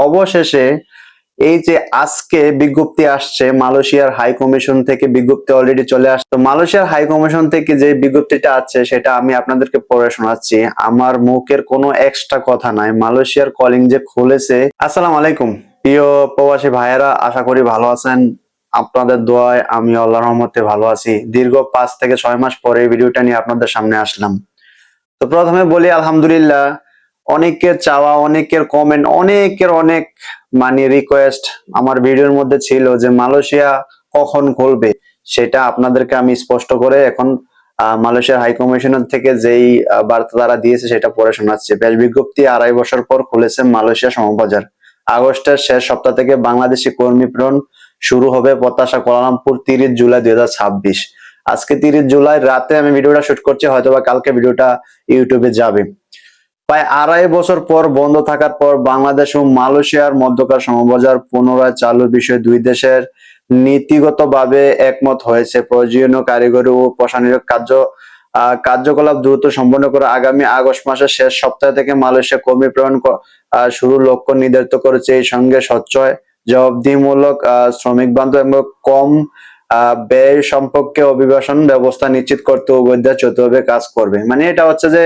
অবশেষে এই যে আজকে বিজ্ঞপ্তি আসছে মালয়েশিয়ার হাই কমিশন থেকে, বিজ্ঞপ্তি অলরেডি চলে আসছে। মালয়েশিয়ার হাই কমিশন থেকে যে বিজ্ঞপ্তিটা আছে সেটা আমি আপনাদেরকে পড়ে শোনাচ্ছি। আমার মুখের কোনো এক্সট্রা কথা নাই, মালয়েশিয়ার কলিং যে খুলেছে। আসসালামু আলাইকুম প্রিয় প্রবাসী ভাইয়েরা, আশা করি ভালো আছেন। আপনাদের দোয়ায় আমি আল্লাহর রহমতে ভালো আছি। দীর্ঘ 5 থেকে 6 মাস পরে এই ভিডিওটা নিয়ে আপনাদের সামনে আসলাম। তো প্রথমে বলি আলহামদুলিল্লাহ, অনেকের চাওয়া, অনেকের কমেন্ট, অনেকের অনেক রিকোয়েস্ট আমার ভিডিওর মধ্যে ছিল যে মালয়েশিয়া কখন খুলবে, সেটা আপনাদেরকে আমি স্পষ্ট করে এখন মালয়েশিয়ার হাই কমিশনার থেকে যেই বার্তা তারা দিয়েছে সেটা পড়ে শোনাচ্ছি। বেশ বিজ্ঞপ্তি, 2.5 বছর পর খুলেছে মালয়েশিয়া সমবাজার। আগস্টের শেষ সপ্তাহ থেকে বাংলাদেশি কর্মী প্রেরণ শুরু হবে প্রত্যাশা কুয়ালালামপুর 30 জুলাই 2026। আজকে 30 জুলাই রাতে আমি ভিডিওটা শুট করছি, হয়তোবা কালকে ভিডিওটা ইউটিউবে যাবে। প্রায় 2.5 বছর পর বন্ধ থাকার পর বাংলাদেশ ও মালয়েশিয়ার মধ্যকার সমবাজার পুনরায় চালুর বিষয়ে দুই দেশের নীতিগতভাবে একমত হয়েছে। প্রয়োজনীয় কারিগরি ও প্রশাসনিক কার্যকলাপ দ্রুত সম্পন্ন করে আগামী আগস্ট মাসের শেষ সপ্তাহ থেকে মালয়েশিয়া কর্মী প্রেরণ শুরুর লক্ষ্য নির্ধারিত করেছে। এই সঙ্গে স্বচ্ছয় জবাবদিহিমূলক, শ্রমিক বান্ধব এবং কম ব্যয় সম্পর্কে অভিবাসন ব্যবস্থা নিশ্চিত করতে উভয় দেশ যৌথভাবে কাজ করবে। মানে এটা হচ্ছে যে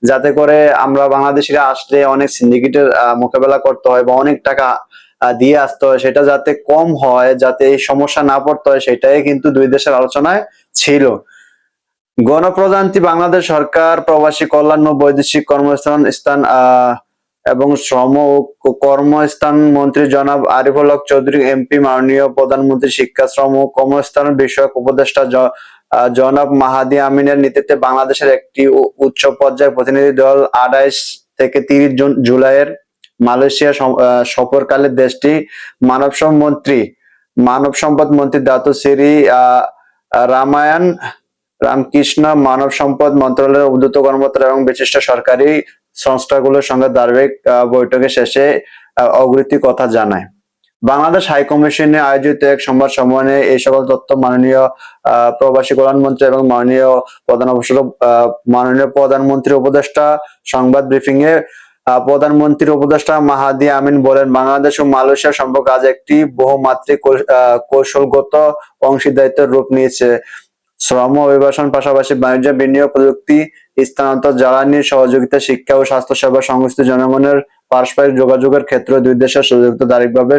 যাতে করে আমরা বাংলাদেশিরা আসলে অনেক সিন্ডিকেটের মোকাবেলা করতে হয় বা অনেক টাকা দিয়ে আসতে হয়, সেটা যাতে কম হয়, যাতে এই সমস্যা না পড়তে হয়, সেটাই কিন্তু দুই দেশের আলোচনায় ছিল। গণপ্রজাতন্ত্রী বাংলাদেশ সরকার প্রবাসী কল্যাণ ও বৈদেশিক কর্মস্থান এবং শ্রম ও কর্মস্থান মন্ত্রী জনাব আরিফুল হক চৌধুরী এমপি, মাননীয় প্রধানমন্ত্রী শিক্ষা, শ্রম ও কর্মস্থান বিষয়ক উপদেষ্টা জনাব মাহাদি আমিনের নেতৃত্বে বাংলাদেশের একটি উচ্চ পর্যায়ের প্রতিনিধি দল 28 থেকে 30 জুলাইয়ের মালয়েশিয়া সফরকালে দেশটি মানব সম্পদ মন্ত্রী দাতো শ্রী রামকৃষ্ণ, মানব সম্পদ মন্ত্রণালয়ের ঊর্ধ্বতন কর্মকর্তা এবং বিশিষ্ট সরকারি সংস্থাগুলোর সঙ্গে ধারাবাহিক বৈঠকের শেষে অগ্রগতির কথা জানায়। বাংলাদেশ হাই কমিশনে আয়োজিত এক সংবাদ সম্মেলনে এই সকল তথ্য মাননীয় প্রবাসী কল্যাণ মন্ত্রী এবং মাননীয় প্রধানমন্ত্রীর উপদেষ্টা সংবাদ ব্রিফিং এ প্রধানমন্ত্রীর উপদেষ্টা মাহাদি আমিন বলেন, বাংলাদেশ ও মালয়েশিয়া সম্পর্ক আজ একটি বহুমাত্রিক কৌশলগত অংশীদারিত্বের রূপ নিয়েছে। শ্রম, অভিবাসন পাশাপাশি বাণিজ্য, বিনিয়োগ, প্রযুক্তি স্থানান্তর, জ্বালানি সহযোগিতা, শিক্ষা ও স্বাস্থ্যসেবা, সংশ্লিষ্ট জনগণের পারস্পরিক যোগাযোগের ক্ষেত্রে দুই দেশের সহযোগিতা দারুণভাবে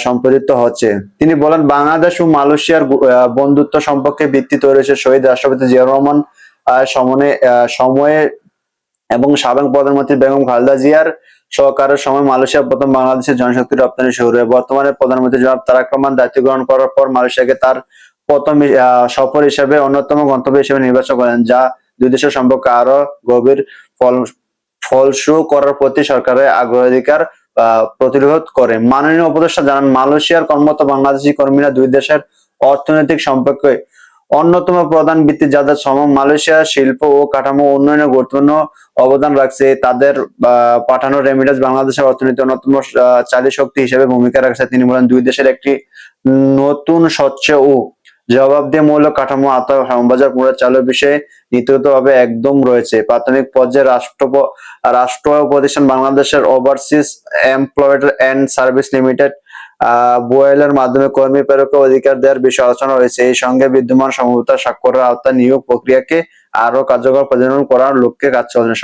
সম্প্রসারিত হচ্ছে। তিনি বলেন, বাংলাদেশ ও মালয়েশিয়ার বন্ধুত্ব সম্পর্কে ভিত্তি তৈরি হয়েছে শহীদ রাষ্ট্রপতি জিয়াউর রহমান সময়ে এবং সাবেক প্রধানমন্ত্রী বেগম খালেদা জিয়ার সরকারের সময় মালয়েশিয়া প্রথম বাংলাদেশের জনশক্তি রপ্তানি শুরু হয়। বর্তমানে প্রধানমন্ত্রী জনাব তারেক রহমান দায়িত্ব গ্রহণ করার পর মালয়েশিয়াকে তার প্রথম সফর হিসেবে অন্যতম গন্তব্য হিসেবে নির্বাচন করেন, যা দুই দেশের সম্পর্ক আরো গভীর ফলপ্রসূ করার প্রতি সরকারের আগ্রাধিকার প্রতিরোধ করে। মাননীয় উপদেষ্টা জানান, মালয়েশিয়ার কর্মরত বাংলাদেশি কর্মীরা দুই দেশের অর্থনৈতিক সম্পর্কে অন্যতম প্রধান ভিত্তি, যাদের শ্রম মালয়েশিয়ার শিল্প ও কাঠামো উন্নয়নে গুরুত্বপূর্ণ অবদান রাখছে। তাদের পাঠানো রেমিটেন্স বাংলাদেশের অর্থনীতির অন্যতম চালিকা শক্তি হিসেবে ভূমিকা রাখছে। তিনি বলেন, দুই দেশের একটি নতুন স্বচ্ছ ও জবাবদিহিমূলক কাঠামো সমবাজার পুনরায় চালুর বিষয়ে নীতিগতভাবে একদম রয়েছে। প্রাথমিক পর্যায়ে রাষ্ট্র প্রতিষ্ঠান বাংলাদেশের overseas employed and service limited বোয়েলের মাধ্যমে কর্মী প্রেরণের অধিকার দেওয়ার বিষয়ে আলোচনা হয়েছে। এই সঙ্গে বিদ্যমান সমঝোতা স্বাক্ষরের আওতায় নিয়োগ প্রক্রিয়াকে আরো কার্যকর পরিচালনা করার লক্ষ্যে কাজ চলছে।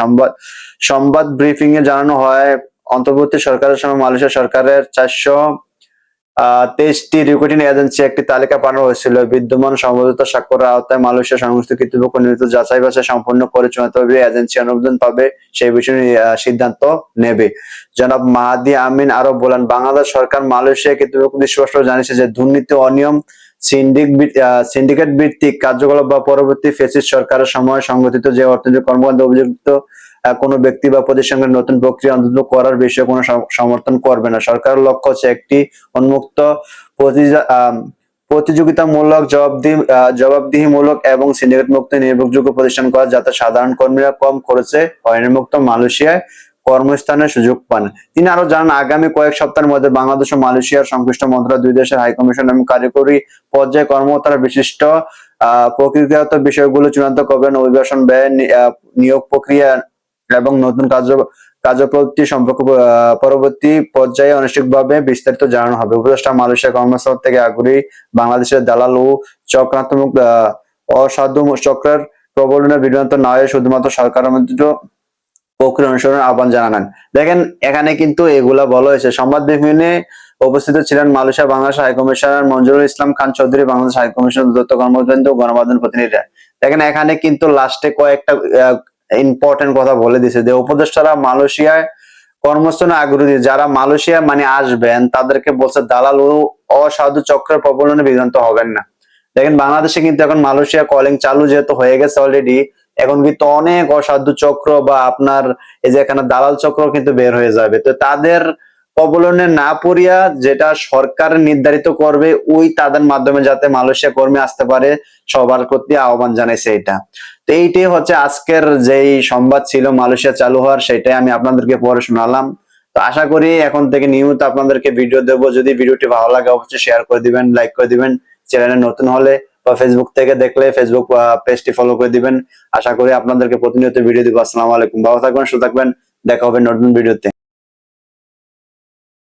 সংবাদ ব্রিফিং এ জানানো হয়, অন্তর্বর্তী সরকারের সময় মালয়েশিয়া সরকারের 423টি রিক্রুটিং এজেন্সি একটি তালিকা পাঠানো হয়েছিল। বিদ্যমান সমঝোতা স্বাক্ষরের আওতায় মালয়েশিয়া সংশ্লিষ্ট কর্তৃপক্ষ নিয়মিত যাচাই বাছাই সম্পন্ন করে চূড়ান্তভাবে এজেন্সি অনুমোদন পাবে সেই বিষয়ে সিদ্ধান্ত নেবে। জনাব মাহাদি আমিন আরো বলেন, বাংলাদেশ সরকার মালয়েশিয়া কর্তৃপক্ষ স্পষ্ট জানিয়েছে যে দুর্নীতি, অনিয়ম, সিন্ডিকেট ভিত্তিক কার্যকলাপ বা পরবর্তী ফ্যাসিস্ট সরকারের সময় সংগঠিত যে অর্থনৈতিক কর্মকাণ্ড অভিযুক্ত কোনো ব্যক্তি বা প্রতিষ্ঠানের নতুন প্রক্রিয়া অন্তর্ভুক্ত করার বিষয়ে কোনো সমর্থন করবে না। সরকারের লক্ষ্য হচ্ছে একটি উন্মুক্ত, প্রতিযোগিতামূলক, জবাবদিহিমূলক এবং সিন্ডিকেট মুক্ত নির্ভরযোগ্য প্রতিষ্ঠান করা, যাতে সাধারণ কর্মীরা কম খরচে হয়রানিমুক্ত মালয়েশিয়ায় কর্মস্থানের সুযোগ পান। তিনি আরো জানান, আগামী কয়েক সপ্তাহের মধ্যে বাংলাদেশ ও মালয়েশিয়ার সংশ্লিষ্ট মন্ত্রণালয়, দুই দেশের হাই কমিশন এবং কারিগরি পর্যায়ে কর্মকর্তারা বিশিষ্ট প্রক্রিয়াগত বিষয়গুলো চূড়ান্ত করবেন। অভিবাসন, ব্যয়, নিয়োগ প্রক্রিয়া এবং নতুন কার্যপ্রবৃত্তি সম্পর্কে পরবর্তী পর্যায়ে আনুষ্ঠানিকভাবে বিস্তারিত জানানো হবে। উপদেষ্টা মালয়েশিয়া কর্মস্থল থেকে আগ্রহী বাংলাদেশের দালাল ও চক্রাত্মক অসাধু চক্রের প্রবলনের বিরুদ্ধে না হয়ে শুধুমাত্র সরকারের প্রক্রিয়া অনুসরণের আহ্বান জানান। দেখেন এখানে কিন্তু এগুলা বলা হয়েছে। সংবাদ ব্রিফিংয়ে উপস্থিত ছিলেন Malaysia Bangladesh high commissioner Manjurul Islam Khan Chowdhury, Bangladesh high কমিশনের দূতাত্ব কর্মকর্তা ও গণমাধ্যম প্রতিনিধিরা। দেখেন এখানে কিন্তু লাস্টে কয়েকটা ইম্পর্টেন্ট কথা বলে দিছে যে উপদেষ্টারা মালয়েশিয়ায় কর্মস্থলে আগ্রহী যারা মালয়েশিয়া মানে আসবেন তাদেরকে বলছে দালাল ও অসাধু চক্রের প্রবলনে বিভ্রান্ত হবেন না। দেখেন বাংলাদেশে কিন্তু এখন মালয়েশিয়া কলিং চালু যেহেতু হয়ে গেছে অলরেডি, এখন কিন্তু অনেক অসাধু চক্র বা আপনার এই যে এখানে দালাল চক্র কিন্তু বের হয়ে যাবে। তো তাদের প্রবলনে না পড়িয়া যেটা সরকার নির্ধারিত করবে ওই তাদের মাধ্যমে যাতে মালয়েশিয়া কর্মী আসতে পারে সবার প্রতি আহ্বান জানাইছে এটা। তো এইটাই হচ্ছে আজকের যেই সংবাদ ছিল মালয়েশিয়া চালু হওয়ার, সেটাই আমি আপনাদেরকে পড়ে শোনালাম। তো আশা করি এখন থেকে নিয়মিত আপনাদেরকে ভিডিও দেবো। যদি ভিডিওটি ভালো লাগে অবশ্যই শেয়ার করে দিবেন, লাইক করে দিবেন। চ্যানেলে নতুন হলে বা ফেসবুক থেকে দেখলে ফেসবুক পেজটি ফলো করে দিবেন। আশা করি আপনাদেরকে প্রতিনিয়ত ভিডিও দিব। আসসালামু আলাইকুম, ভালো থাকবেন, সুস্থ থাকবেন, দেখা হবে নতুন ভিডিওতে।